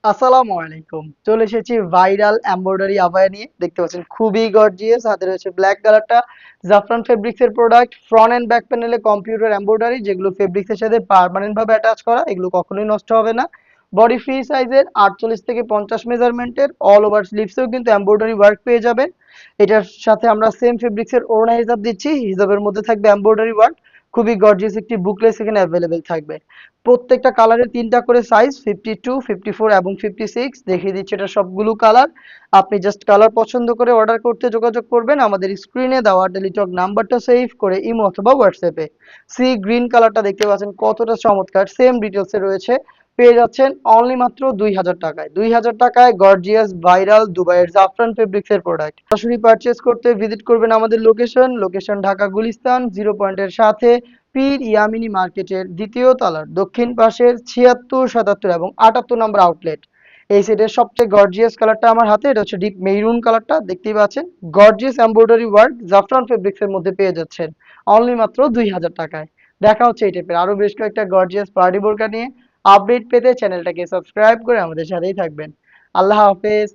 আসসালামু আলাইকুম। চলে এসেছি ভাইরাল এমব্রয়ডারি আবায়া নিয়ে। দেখতে পাচ্ছেন খুবই গর্জিয়াস। হাতে রয়েছে ব্ল্যাক কালারটা। জাফরান ফেব্রিক্স এর প্রোডাক্ট। ফ্রন্ট এন্ড ব্যাক প্যানেলে কম্পিউটার এমব্রয়ডারি, যেগুলো ফেব্রিক্স এর সাথে পার্মানেন্ট ভাবে অ্যাটাচ করা। এগুলো কখনোই নষ্ট হবে না। বডি ফ্রি সাইজের 48 থেকে 50 মেজারমেন্টের অল ওভার স্লিভসেও কিন্তু এমব্রয়ডারি ওয়ার্ক পেয়ে যাবেন। এটার সাথে আমরা সেম ফেব্রিক্স এর ওড়না হিজাব দিচ্ছি। হিজাবের মধ্যে থাকবে এমব্রয়ডারি ওয়ার্ক। খুবই গর্জিয়াস একটি বুকলেস এখানে অ্যাভেলেবেল থাকবে। প্রত্যেকটা কালারের ৩টা করে সাইজ, 52, 54 এবং 56 দেখিয়ে দিচ্ছি এটা সবগুলো কালার। আপনি জাস্ট কালার পছন্দ করে অর্ডার করতে যোগাযোগ করবেন আমাদের স্ক্রিনে দেওয়া টেলিটক নাম্বারটা সেভ করে ইমো অথবা হোয়াটসঅ্যাপে। সি গ্রিন কালারটা দেখতে পাচ্ছেন কতটা চমৎকার, সেম ডিটেলসে রয়েছে। পেয়ে যাচ্ছেন অনলি মাত্র ২,০০০ টাকায়। ২,০০০ টাকায় গর্জিয়াস ভাইরাল দুবাইয়ের জাফরান ফেব্রিক্স এর প্রোডাক্ট। সরাসরি পারচেজ করতে ভিজিট করবেন আমাদের লোকেশন ঢাকা গুলিস্তান জিরো পয়েন্টের সাথে পীর ইয়ামিনী মার্কেটের দ্বিতীয় তলার দক্ষিণ পাশের ৭৬, ৭৭ এবং ৭৮ নম্বর আউটলেট। এই সেটের সবচেয়ে গর্জিয়াস কালারটা আমার হাতে, এটা হচ্ছে ডিপ মেরুন কালারটা। দেখতেই পাচ্ছেন গর্জিয়াস এমব্রয়ডারি ওয়ার্ক জাফরান ফেব্রিক্স এর মধ্যে পেয়ে যাচ্ছেন অনলি মাত্র ২,০০০ টাকায়। দেখা হচ্ছে এই টাইপের আরো বেশ কয়েকটা গর্জিয়াস পার্টি বোরকা নিয়ে। আপডেট পেতে চ্যানেলটাকে সাবস্ক্রাইব করে আমাদের সাথেই থাকবেন। আল্লাহ হাফেজ।